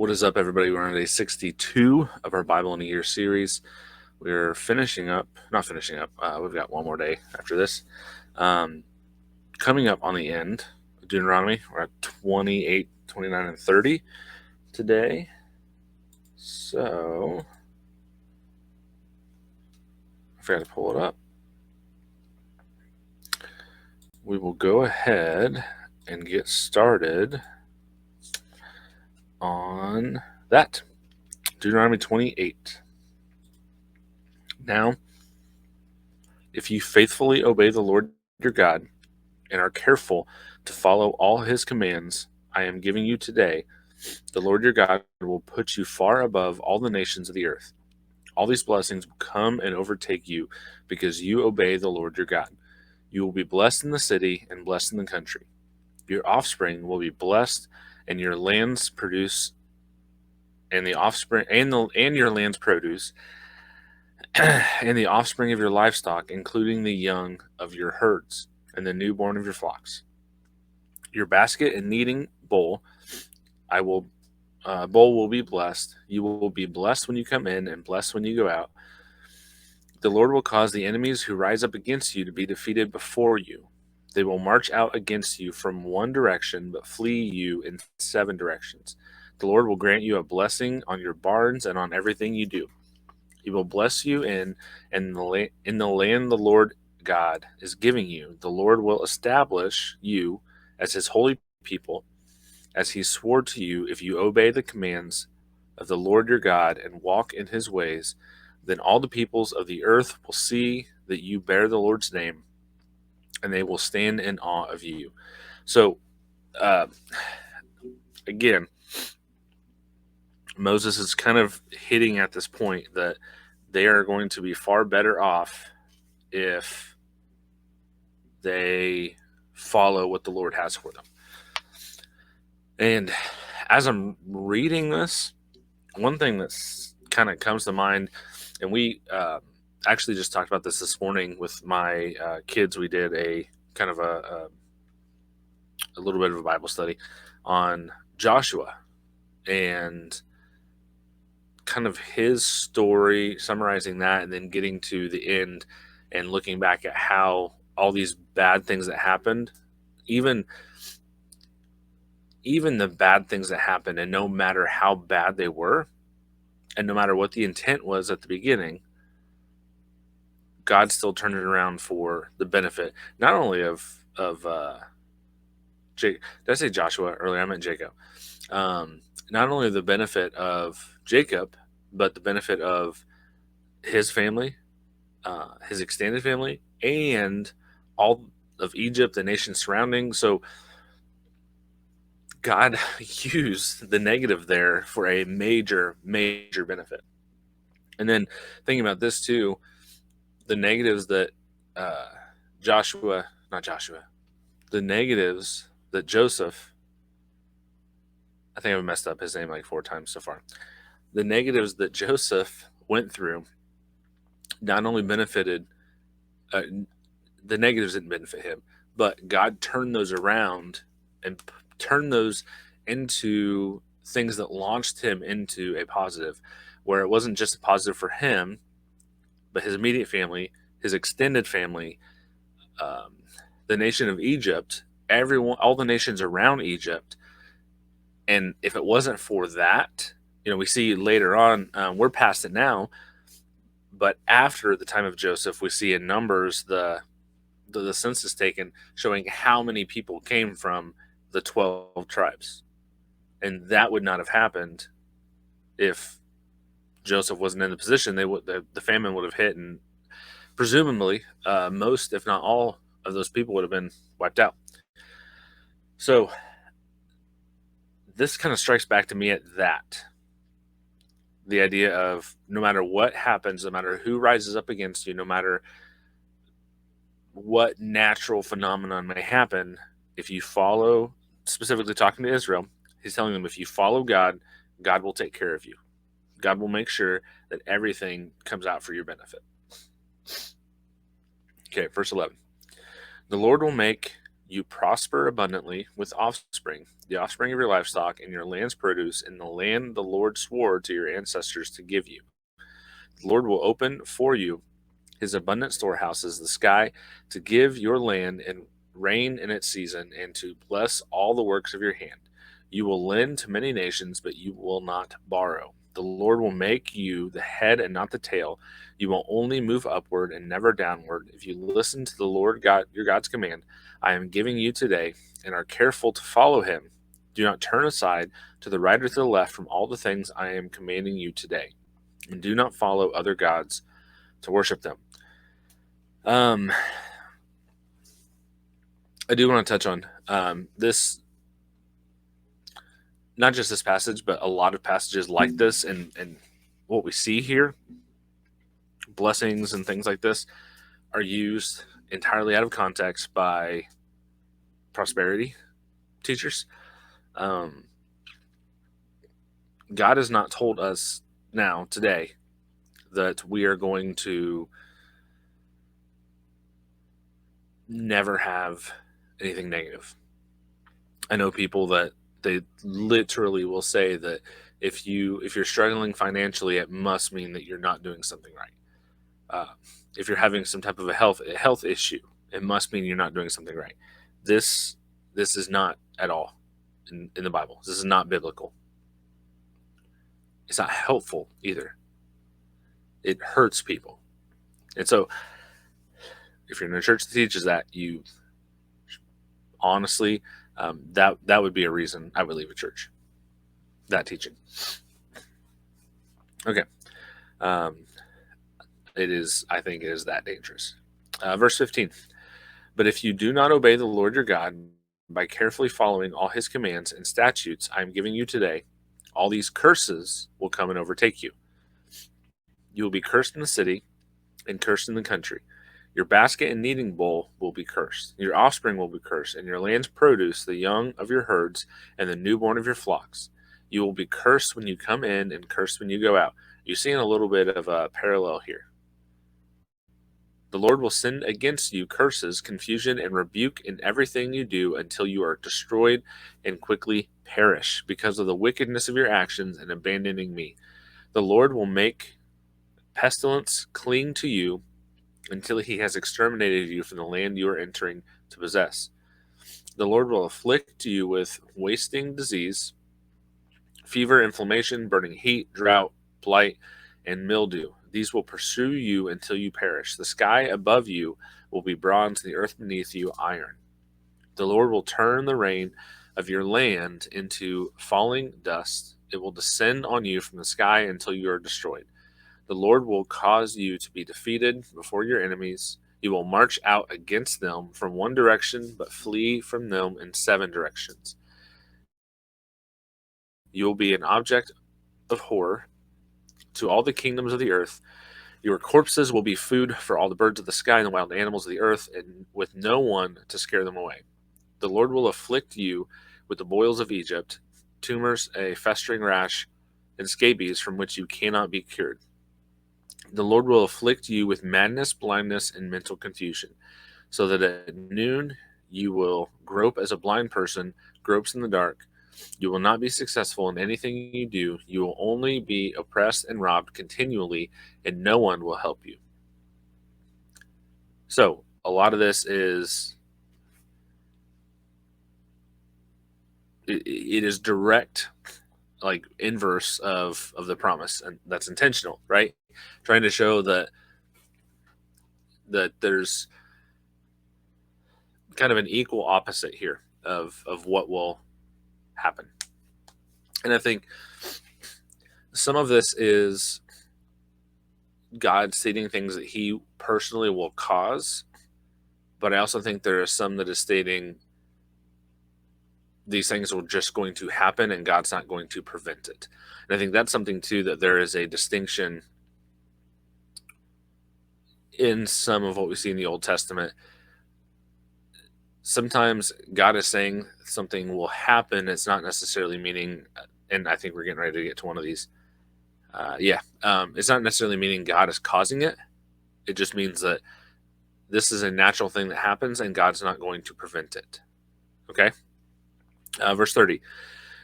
What is up, everybody? We're on day 62 of our Bible in a Year series. We're we've got one more day after this. Coming up on the end of Deuteronomy, we're at 28, 29, and 30 today. So, I forgot to pull it up. We will go ahead and get started on that. Deuteronomy 28. Now, if you faithfully obey the Lord your God and are careful to follow all his commands I am giving you today, the Lord your God will put you far above all the nations of the earth. All these blessings will come and overtake you because you obey the Lord your God. You will be blessed in the city and blessed in the country. Your offspring will be blessed, and your lands produce, and the offspring and your land's produce, and the offspring of your livestock, including the young of your herds and the newborn of your flocks. Your basket and kneading bowl will be blessed. You will be blessed when you come in and blessed when you go out. The Lord will cause the enemies who rise up against you to be defeated before you. They will march out against you from one direction, but flee you in 7 directions. The Lord will grant you a blessing on your barns and on everything you do. He will bless you in the land the Lord God is giving you. The Lord will establish you as his holy people, as he swore to you. If you obey the commands of the Lord your God and walk in his ways, then all the peoples of the earth will see that you bear the Lord's name, and they will stand in awe of you. So, again, Moses is kind of hitting at this point that they are going to be far better off if they follow what the Lord has for them. And as I'm reading this, one thing that's kind of comes to mind, and we actually just talked about this morning with my kids. We did a kind of a little bit of a Bible study on Joshua and kind of his story, summarizing that, and then getting to the end and looking back at how all these bad things that happened, even the bad things that happened, and no matter how bad they were, and no matter what the intent was at the beginning, God still turned it around for the benefit, not only of Did I say Joshua earlier? I meant Jacob. Not only the benefit of Jacob, but the benefit of his family, his extended family, and all of Egypt, the nation surrounding. So God used the negative there for a major, major benefit. And then thinking about this too, the negatives that the negatives that Joseph, I think I've messed up his name like 4 times so far. The negatives that Joseph went through not only benefited, the negatives didn't benefit him, but God turned those around and turned those into things that launched him into a positive, where it wasn't just a positive for him, but his immediate family, his extended family, the nation of Egypt, everyone, all the nations around Egypt. And if it wasn't for that, we see later on, we're past it now, but after the time of Joseph, we see in Numbers the census taken showing how many people came from the 12 tribes. And that would not have happened if Joseph wasn't in the position. The famine would have hit, and presumably most, if not all, of those people would have been wiped out. So this kind of strikes back to me at that. The idea of no matter what happens, no matter who rises up against you, no matter what natural phenomenon may happen, if you follow, specifically talking to Israel, he's telling them, if you follow God, God will take care of you. God will make sure that everything comes out for your benefit. Okay, verse 11. The Lord will make You prosper abundantly with offspring, the offspring of your livestock, and your land's produce in the land the Lord swore to your ancestors to give you. The Lord will open for you his abundant storehouses, the sky, to give your land and rain in its season, and to bless all the works of your hand. You will lend to many nations, but you will not borrow. The Lord will make you the head and not the tail. You will only move upward and never downward. If you listen to the Lord God, your God's command, I am giving you today, and are careful to follow him. Do not turn aside to the right or to the left from all the things I am commanding you today, and do not follow other gods to worship them. I do want to touch on this, not just this passage, but a lot of passages like this, and what we see here, blessings and things like this, are used entirely out of context by prosperity teachers. God has not told us now, today, that we are going to never have anything negative. I know people that they literally will say that if you're struggling financially, it must mean that you're not doing something right. If you're having some type of a health issue, it must mean you're not doing something right. This is not at all in the Bible. This is not biblical. It's not helpful either. It hurts people. And so if you're in a church that teaches that, you honestly, that would be a reason I would leave a church. That teaching. Okay. I think it is that dangerous. Verse 15. But if you do not obey the Lord your God by carefully following all his commands and statutes I am giving you today, all these curses will come and overtake you. You will be cursed in the city and cursed in the country. Your basket and kneading bowl will be cursed. Your offspring will be cursed, and your land's produce, the young of your herds, and the newborn of your flocks. You will be cursed when you come in and cursed when you go out. You're seeing a little bit of a parallel here. The Lord will send against you curses, confusion, and rebuke in everything you do until you are destroyed and quickly perish because of the wickedness of your actions and abandoning me. The Lord will make pestilence cling to you until he has exterminated you from the land you are entering to possess. The Lord will afflict you with wasting disease, fever, inflammation, burning heat, drought, blight, and mildew. These will pursue you until you perish. The sky above you will be bronze, and the earth beneath you iron. The Lord will turn the rain of your land into falling dust. It will descend on you from the sky until you are destroyed. The Lord will cause you to be defeated before your enemies. You will march out against them from one direction, but flee from them in 7 directions. You will be an object of horror to all the kingdoms of the earth. Your corpses will be food for all the birds of the sky and the wild animals of the earth, and with no one to scare them away. The Lord will afflict you with the boils of Egypt, tumors, a festering rash, and scabies from which you cannot be cured. The Lord will afflict you with madness, blindness, and mental confusion, so that at noon you will grope as a blind person gropes in the dark. You will not be successful in anything you do. You will only be oppressed and robbed continually, and no one will help you. So, a lot of this is it is direct, like inverse of the promise, and that's intentional, right? Trying to show that there's kind of an equal opposite here of what will happen. And I think some of this is God stating things that he personally will cause, but I also think there is some that is stating these things are just going to happen and God's not going to prevent it. And I think that's something too, that there is a distinction in some of what we see in the Old Testament. Sometimes God is saying something will happen. It's not necessarily meaning, and I think we're getting ready to get to one of these. It's not necessarily meaning God is causing it. It just means that This is a natural thing that happens, and God's not going to prevent it. Okay? Verse 30.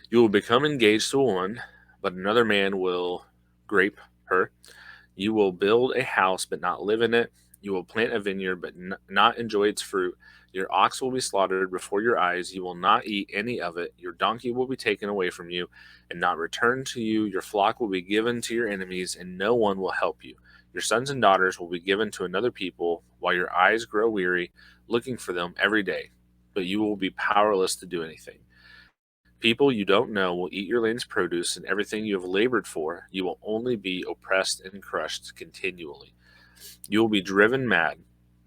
You will become engaged to a woman, but another man will grape her. You will build a house, but not live in it. You will plant a vineyard, but not enjoy its fruit. Your ox will be slaughtered before your eyes. You will not eat any of it. Your donkey will be taken away from you and not returned to you. Your flock will be given to your enemies, and no one will help you. Your sons and daughters will be given to another people, while your eyes grow weary, looking for them every day. But you will be powerless to do anything. People you don't know will eat your land's produce, and everything you have labored for. You will only be oppressed and crushed continually. You will be driven mad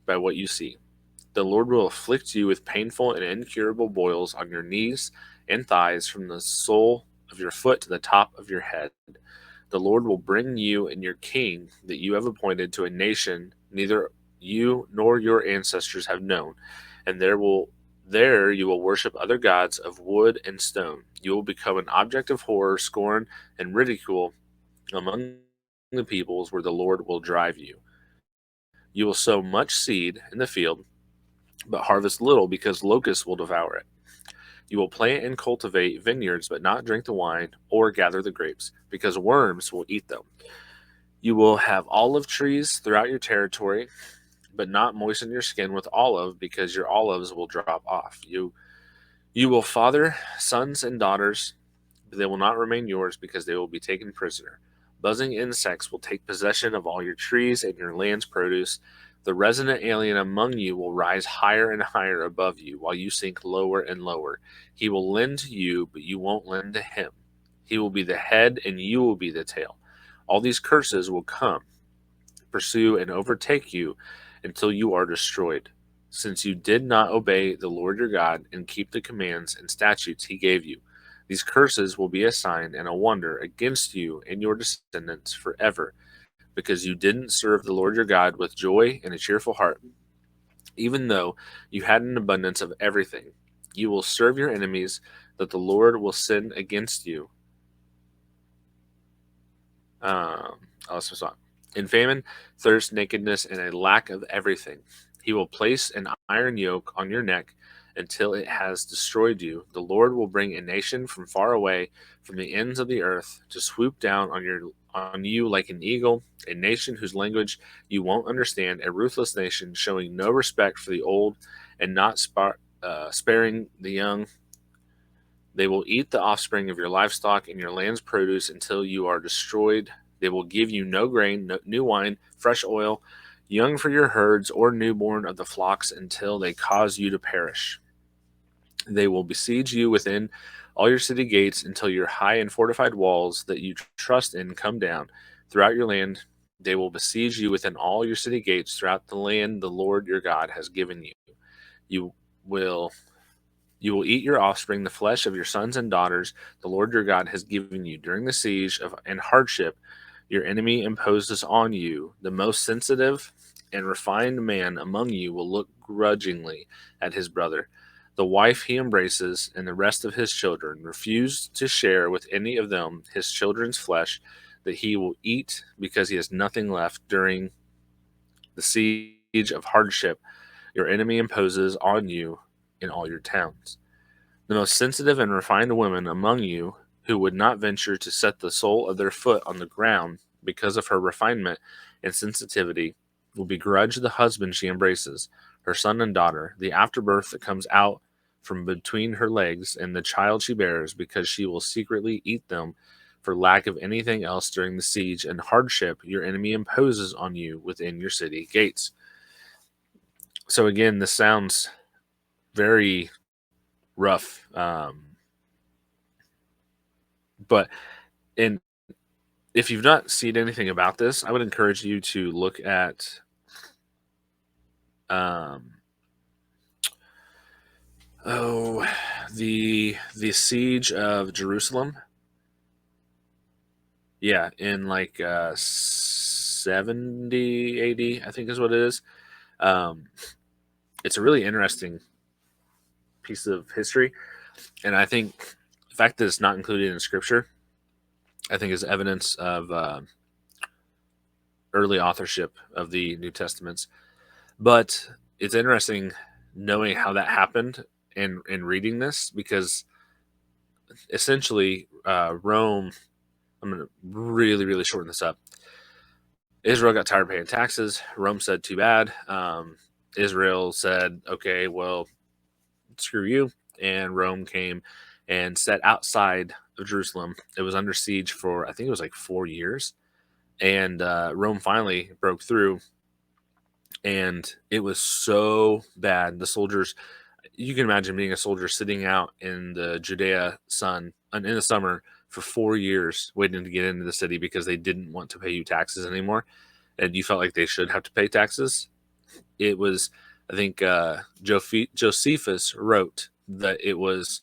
by what you see. The Lord will afflict you with painful and incurable boils on your knees and thighs, from the sole of your foot to the top of your head. The Lord will bring you and your king that you have appointed to a nation neither you nor your ancestors have known, and there you will worship other gods of wood and stone. You will become an object of horror, scorn, and ridicule among the peoples where the Lord will drive you. You will sow much seed in the field, but harvest little, because locusts will devour it. You will plant and cultivate vineyards, but not drink the wine or gather the grapes, because worms will eat them. You will have olive trees throughout your territory, but not moisten your skin with olive, because your olives will drop off. You will father sons and daughters, but they will not remain yours, because they will be taken prisoner. Buzzing insects will take possession of all your trees and your land's produce. The resident alien among you will rise higher and higher above you, while you sink lower and lower. He will lend to you, but you won't lend to him. He will be the head, and you will be the tail. All these curses will come, pursue, and overtake you until you are destroyed, since you did not obey the Lord your God and keep the commands and statutes he gave you. These curses will be a sign and a wonder against you and your descendants forever, because you didn't serve the Lord your God with joy and a cheerful heart, even though you had an abundance of everything. You will serve your enemies, that the Lord will send against you. Um, in famine, thirst, nakedness, and a lack of everything. He will place an iron yoke on your neck until it has destroyed you. The Lord will bring a nation from far away, from the ends of the earth, to swoop down on you like an eagle, a nation whose language you won't understand, a ruthless nation showing no respect for the old and not sparing the young. They will eat the offspring of your livestock and your land's produce until you are destroyed. They will give you no grain, no, new wine, fresh oil, young for your herds, or newborn of the flocks, until they cause you to perish. They will besiege you within all your city gates until your high and fortified walls that you trust in come down. Throughout your land, they will besiege you within all your city gates throughout the land the Lord your God has given you. You will You will eat your offspring, the flesh of your sons and daughters the Lord your God has given you. During the siege and hardship your enemy imposes on you, the most sensitive and refined man among you will look grudgingly at his brother. The wife he embraces and the rest of his children refuse to share with any of them his children's flesh that he will eat, because he has nothing left. During the siege of hardship your enemy imposes on you in all your towns. The most sensitive and refined women among you, who would not venture to set the sole of their foot on the ground because of her refinement and sensitivity, will begrudge the husband she embraces, her son and daughter, the afterbirth that comes out from between her legs, and the child she bears, because she will secretly eat them for lack of anything else during the siege and hardship your enemy imposes on you within your city gates. So again, this sounds very rough, but in if you've not seen anything about this, I would encourage you to look at um, oh the siege of Jerusalem. Yeah, in like 70 AD, I think is what it is. Um, it's a really interesting piece of history, and I think the fact that it's not included in Scripture, I think, is evidence of early authorship of the New Testaments. But it's interesting knowing how that happened and reading this, because essentially Rome, I'm going to really, really shorten this up. Israel got tired of paying taxes. Rome said, too bad. Israel said, okay, well, screw you. And Rome came and set outside of Jerusalem. It was under siege for, I think it was like 4 years. And Rome finally broke through. And it was so bad. The soldiers, you can imagine being a soldier sitting out in the Judea sun in the summer for 4 years waiting to get into the city because they didn't want to pay you taxes anymore. And you felt like they should have to pay taxes. It was, I think, Josephus wrote that it was,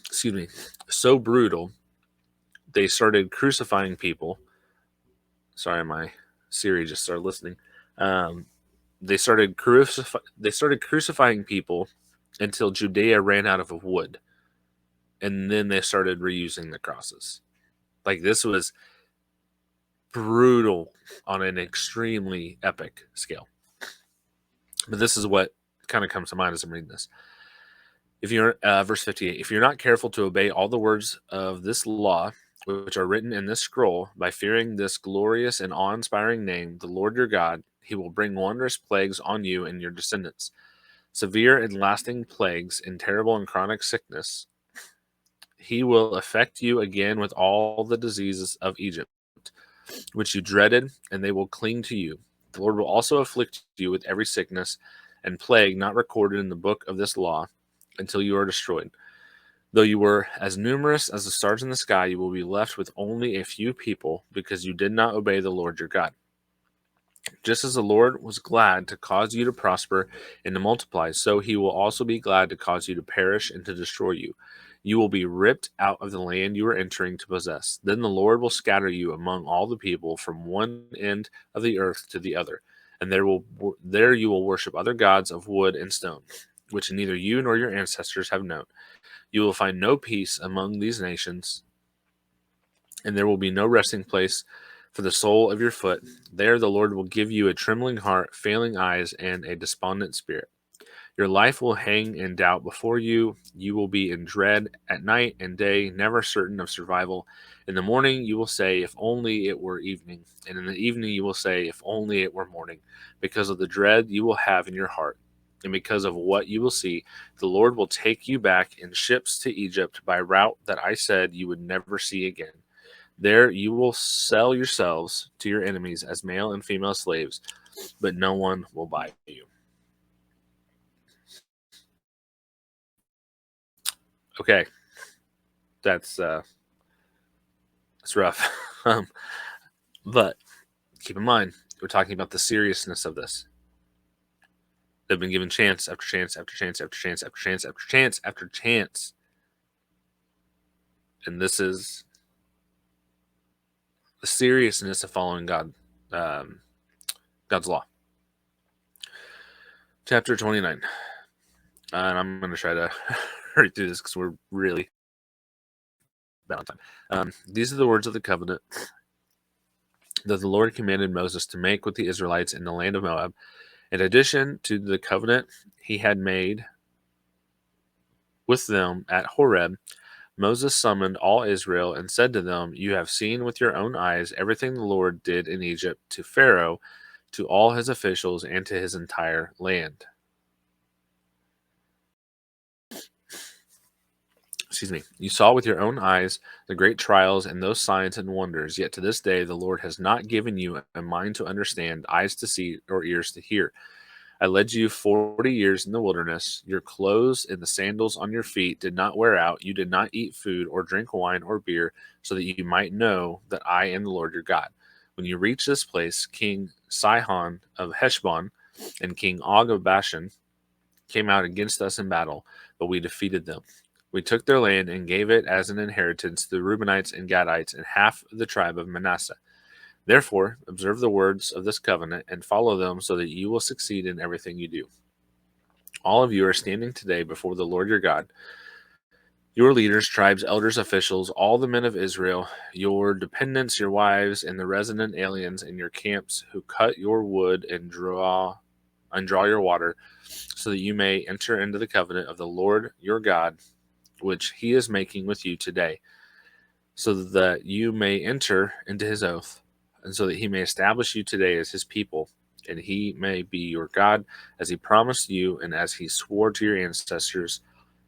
excuse me, so brutal. They started crucifying people. Sorry, my Siri just started listening. Um, they started crucifying people until Judea ran out of wood, and then they started reusing the crosses. Like, this was brutal on an extremely epic scale. But this is what kind of comes to mind as I'm reading this. If you're verse 58, if you're not careful to obey all the words of this law, which are written in this scroll, by fearing this glorious and awe-inspiring name, the Lord your God, he will bring wondrous plagues on you and your descendants, severe and lasting plagues and terrible and chronic sickness. He will affect you again with all the diseases of Egypt, which you dreaded, and they will cling to you. The Lord will also afflict you with every sickness and plague not recorded in the book of this law until you are destroyed. Though you were as numerous as the stars in the sky, you will be left with only a few people because you did not obey the Lord your God. Just as the Lord was glad to cause you to prosper and to multiply, so he will also be glad to cause you to perish and to destroy you. You will be ripped out of the land you are entering to possess. Then the Lord will scatter you among all the people from one end of the earth to the other, and there you will worship other gods of wood and stone, which neither you nor your ancestors have known. You will find no peace among these nations, and there will be no resting place for the sole of your foot. There the Lord will give you a trembling heart, failing eyes, and a despondent spirit. Your life will hang in doubt before you. You will be in dread at night and day, never certain of survival. In the morning you will say, if only it were evening. And in the evening you will say, if only it were morning. Because of the dread you will have in your heart, and because of what you will see, the Lord will take you back in ships to Egypt by route that I said you would never see again. There you will sell yourselves to your enemies as male and female slaves, but no one will buy you. Okay, that's rough. But keep in mind, we're talking about the seriousness of this. They've been given chance after chance after chance after chance after chance after chance after chance. And this is the seriousness of following God's law. Chapter 29. And I'm going to try to hurry through this because we're really bad on time. These are the words of the covenant that the Lord commanded Moses to make with the Israelites in the land of Moab. In addition to the covenant he had made with them at Horeb, Moses summoned all Israel and said to them, you have seen with your own eyes everything the Lord did in Egypt to Pharaoh, to all his officials, and to his entire land. Excuse me. You saw with your own eyes the great trials and those signs and wonders, yet to this day the Lord has not given you a mind to understand, eyes to see, or ears to hear. I led you 40 years in the wilderness. Your clothes and the sandals on your feet did not wear out. You did not eat food or drink wine or beer, so that you might know that I am the Lord your God. When you reach this place, King Sihon of Heshbon and King Og of Bashan came out against us in battle, but we defeated them. We took their land and gave it as an inheritance to the Reubenites and Gadites and half of the tribe of Manasseh. Therefore, observe the words of this covenant and follow them so that you will succeed in everything you do. All of you are standing today before the Lord your God, your leaders, tribes, elders, officials, all the men of Israel, your dependents, your wives, and the resident aliens in your camps who cut your wood and draw and draw your water, so that you may enter into the covenant of the Lord your God, which he is making with you today, so that you may enter into his oath, and so that he may establish you today as his people, and he may be your God, as he promised you and as he swore to your ancestors,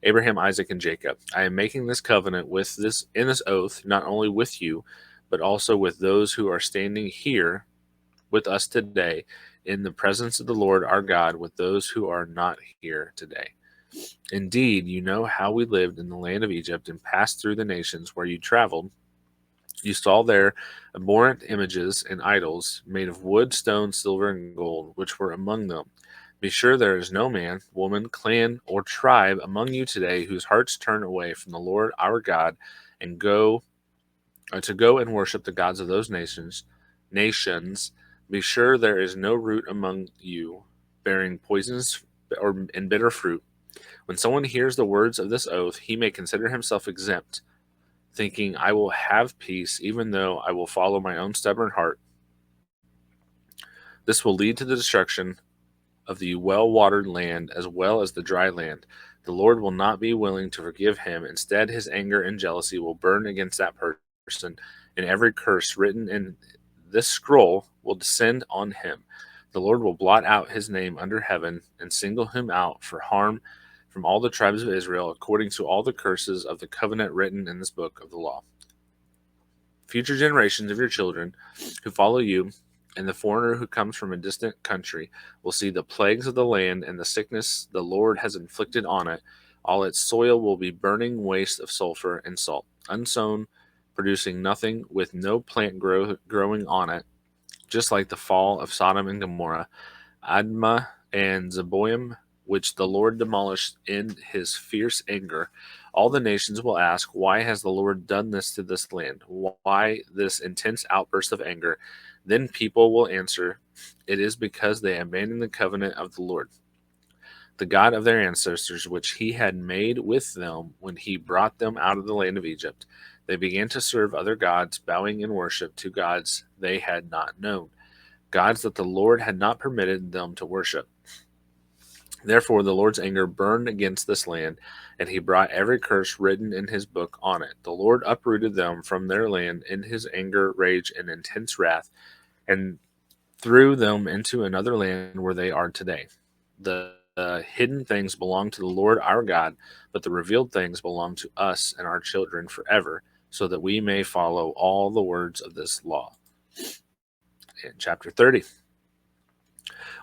Abraham, Isaac, and Jacob. I am making this covenant with this in this oath, not only with you, but also with those who are standing here with us today in the presence of the Lord our God, with those who are not here today. Indeed, you know how we lived in the land of Egypt and passed through the nations where you traveled. You saw there abhorrent images and idols made of wood, stone, silver, and gold, which were among them. Be sure there is no man, woman, clan, or tribe among you today whose hearts turn away from the Lord our God and go and worship the gods of those nations. Be sure there is no root among you bearing poisons or and bitter fruit. When someone hears the words of this oath, he may consider himself exempt, thinking, I will have peace, even though I will follow my own stubborn heart. This will lead to the destruction of the well-watered land as well as the dry land. The Lord will not be willing to forgive him. Instead, his anger and jealousy will burn against that person, and every curse written in this scroll will descend on him. The Lord will blot out his name under heaven and single him out for harm from all the tribes of Israel, according to all the curses of the covenant written in this book of the law. Future generations of your children who follow you and the foreigner who comes from a distant country will see the plagues of the land and the sickness the Lord has inflicted on it. All its soil will be burning waste of sulfur and salt, unsown, producing nothing, with no plant growing on it, just like the fall of Sodom and Gomorrah, Admah and Zeboim, which the Lord demolished in his fierce anger. All the nations will ask, why has the Lord done this to this land? Why this intense outburst of anger? Then people will answer, it is because they abandoned the covenant of the Lord, the God of their ancestors, which he had made with them when he brought them out of the land of Egypt. They began to serve other gods, bowing in worship to gods they had not known, gods that the Lord had not permitted them to worship. Therefore the Lord's anger burned against this land, and he brought every curse written in his book on it. The Lord uprooted them from their land in his anger, rage, and intense wrath, and threw them into another land where they are today. The hidden things belong to the Lord our God, but the revealed things belong to us and our children forever, so that we may follow all the words of this law. In chapter 30.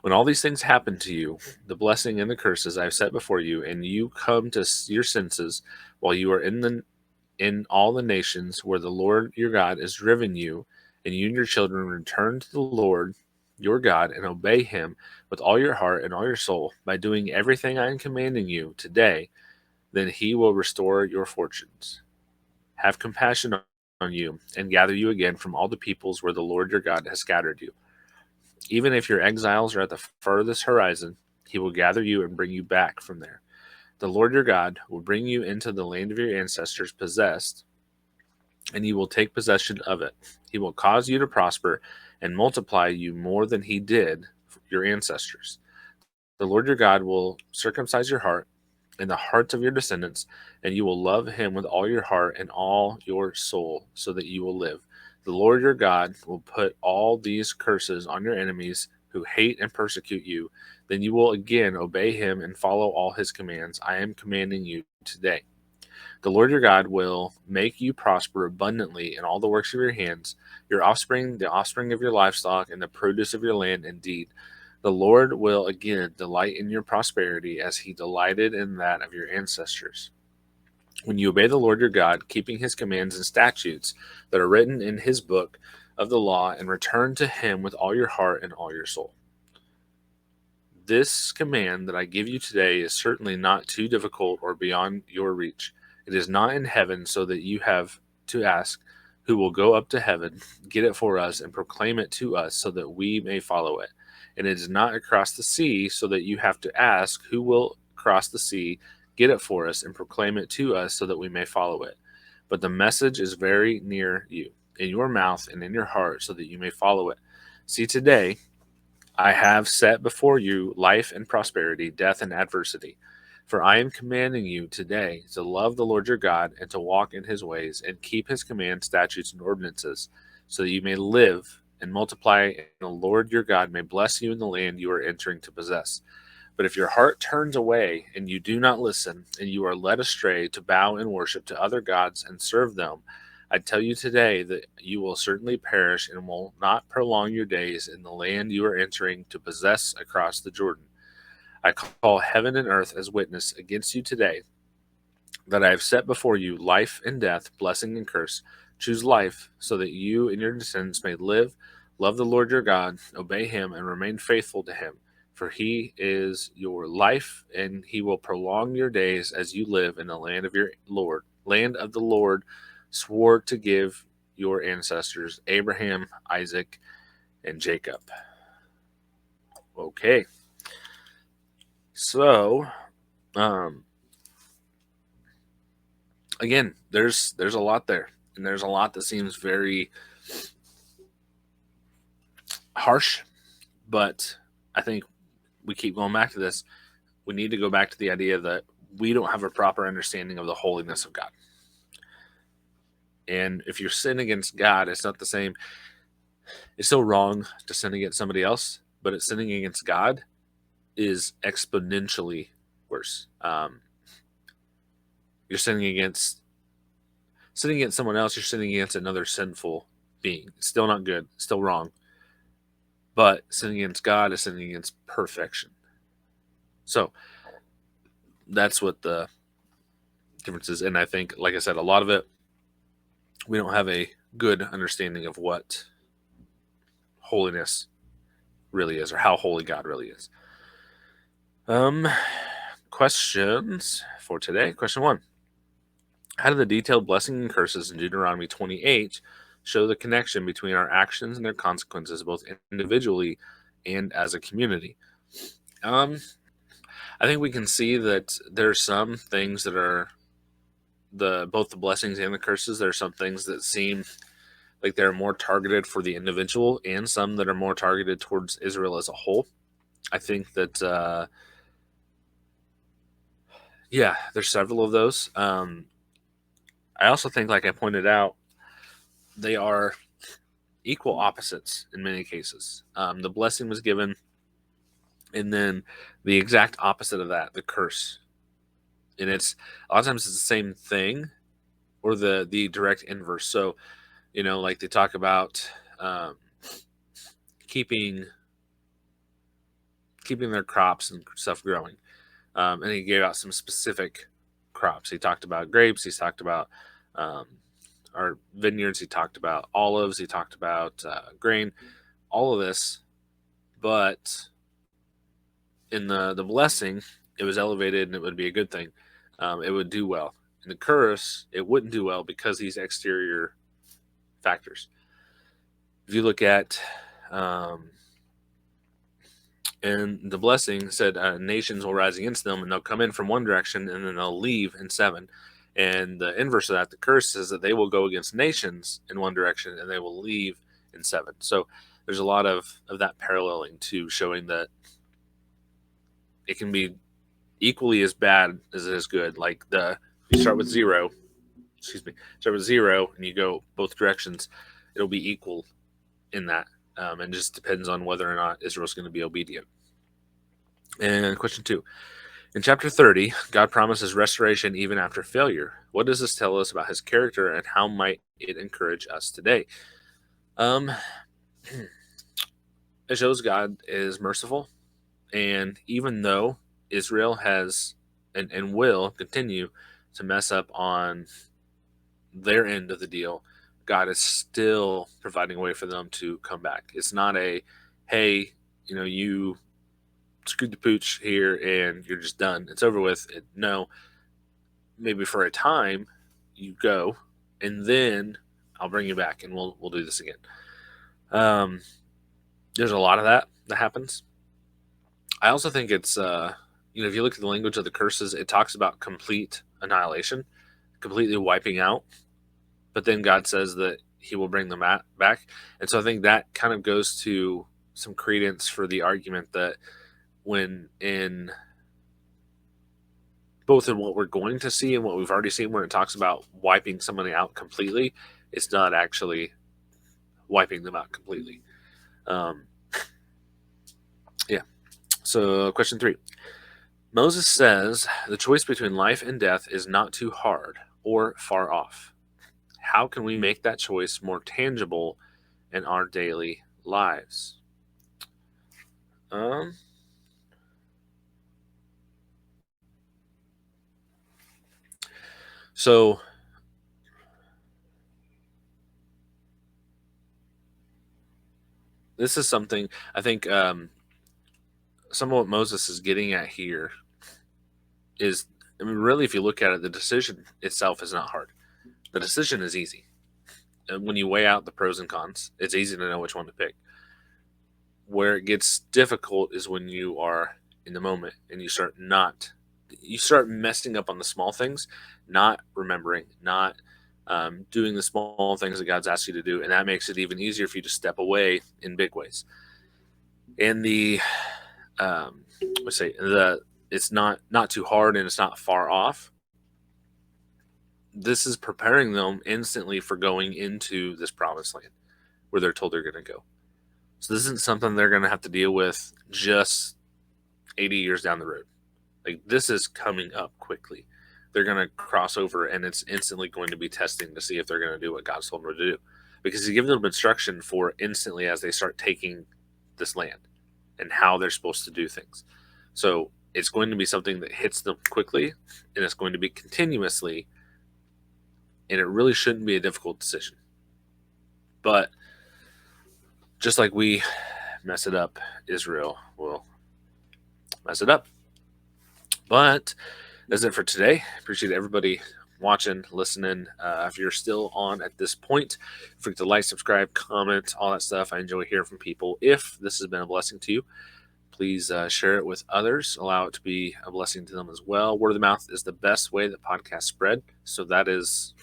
When all these things happen to you, the blessing and the curses I have set before you, and you come to your senses while you are in all the nations where the Lord your God has driven you, and you and your children return to the Lord your God and obey him with all your heart and all your soul by doing everything I am commanding you today, then he will restore your fortunes, have compassion on you, and gather you again from all the peoples where the Lord your God has scattered you. Even if your exiles are at the furthest horizon, he will gather you and bring you back from there. The Lord your God will bring you into the land of your ancestors possessed, and you will take possession of it. He will cause you to prosper and multiply you more than he did your ancestors. The Lord your God will circumcise your heart and the hearts of your descendants, and you will love him with all your heart and all your soul, so that you will live. The Lord your God will put all these curses on your enemies who hate and persecute you. Then you will again obey him and follow all his commands I am commanding you today. The Lord your God will make you prosper abundantly in all the works of your hands, your offspring, the offspring of your livestock, and the produce of your land. Indeed, the Lord will again delight in your prosperity as he delighted in that of your ancestors. When you obey the Lord your God, keeping his commands and statutes that are written in his book of the law, and return to him with all your heart and all your soul. This command that I give you today is certainly not too difficult or beyond your reach. It is not in heaven, so that you have to ask, who will go up to heaven, get it for us, and proclaim it to us, so that we may follow it. And it is not across the sea, so that you have to ask, who will cross the sea, get it for us, and proclaim it to us, so that we may follow it. But the message is very near you, in your mouth and in your heart, so that you may follow it. See, today I have set before you life and prosperity, death and adversity. For I am commanding you today to love the Lord your God and to walk in his ways and keep his commands, statutes, and ordinances, so that you may live and multiply, and the Lord your God may bless you in the land you are entering to possess. But if your heart turns away and you do not listen, and you are led astray to bow and worship to other gods and serve them, I tell you today that you will certainly perish and will not prolong your days in the land you are entering to possess across the Jordan. I call heaven and earth as witness against you today that I have set before you life and death, blessing and curse. Choose life so that you and your descendants may live, love the Lord your God, obey him, and remain faithful to him. For he is your life, and he will prolong your days as you live in the land of your Lord, land of the Lord swore to give your ancestors, Abraham, Isaac, and Jacob. Okay. So, um, again, there's a lot there, and there's a lot that seems very harsh, but I think we keep going back to this. We need to go back to the idea that we don't have a proper understanding of the holiness of God. And if you're sinning against God, it's not the same. It's still wrong to sin against somebody else, but it's sinning against God is exponentially worse. You're sinning against someone else. You're sinning against another sinful being. It's still not good. It's still wrong. But sinning against God is sinning against perfection. So that's what the difference is. And I think, like I said, a lot of it, we don't have a good understanding of what holiness really is or how holy God really is. Questions for today. Question 1. How do the detailed blessing and curses in Deuteronomy 28 show the connection between our actions and their consequences, both individually and as a community? I think we can see that there's some things that are both the blessings and the curses. There are some things that seem like they're more targeted for the individual, and some that are more targeted towards Israel as a whole. I think that there's several of those. I also think, like I pointed out, they are equal opposites in many cases. The blessing was given, and then the exact opposite of that, the curse. And it's a lot of times it's the same thing or the direct inverse. So, like they talk about keeping their crops and stuff growing. And he gave out some specific crops. He talked about grapes. He talked about our vineyards. He talked about olives. He talked about grain. All of this, but in the blessing, it was elevated and it would be a good thing. It would do well. In the curse, it wouldn't do well because these exterior factors. If you look at and the blessing said nations will rise against them and they'll come in from one direction and then they'll leave in 7. And the inverse of that, the curse, is that they will go against nations in one direction and they will leave in 7. So there's a lot of that paralleling to showing that it can be equally as bad as it is good. Like you start with 0, and you go both directions, it'll be equal in that. And just depends on whether or not Israel's going to be obedient. And question 2. In chapter 30, God promises restoration even after failure. What does this tell us about his character, and how might it encourage us today? It shows God is merciful, and even though Israel has and will continue to mess up on their end of the deal, God is still providing a way for them to come back. It's not hey, you screwed the pooch here and you're just done. It's over with. No, maybe for a time you go, and then I'll bring you back and we'll do this again. There's a lot of that happens. I also think it's if you look at the language of the curses, it talks about complete annihilation, completely wiping out. But then God says that he will bring them back. And so I think that kind of goes to some credence for the argument that when in both in what we're going to see and what we've already seen, when it talks about wiping somebody out completely, it's not actually wiping them out completely. Yeah. So, question 3. Moses says the choice between life and death is not too hard or far off. How can we make that choice more tangible in our daily lives? So this is something I think some of what Moses is getting at here is, I mean, really, if you look at it, the decision itself is not hard. The decision is easy. And when you weigh out the pros and cons, it's easy to know which one to pick. Where it gets difficult is when you are in the moment and you start messing up on the small things, not remembering, not doing the small things that God's asked you to do, and that makes it even easier for you to step away in big ways. And it's not too hard and it's not far off. This is preparing them instantly for going into this promised land where they're told they're going to go. So this isn't something they're going to have to deal with just 80 years down the road. Like, this is coming up quickly. They're going to cross over, and it's instantly going to be testing to see if they're going to do what God's told them to do. Because He's given them instruction for instantly as they start taking this land and how they're supposed to do things. So it's going to be something that hits them quickly, and it's going to be continuously, and it really shouldn't be a difficult decision. But just like we mess it up, Israel will mess it up. But that's it for today. Appreciate everybody watching, listening. If you're still on at this point, forget to like, subscribe, comment, all that stuff. I enjoy hearing from people. If this has been a blessing to you, please share it with others. Allow it to be a blessing to them as well. Word of the mouth is the best way that podcasts spread. So that is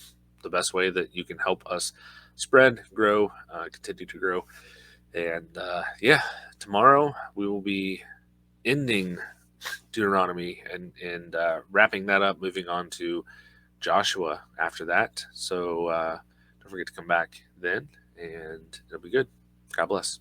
the best way that you can help us spread, grow, continue to grow. And tomorrow we will be ending Deuteronomy and wrapping that up, moving on to Joshua after that. So don't forget to come back then, and it'll be good. God bless.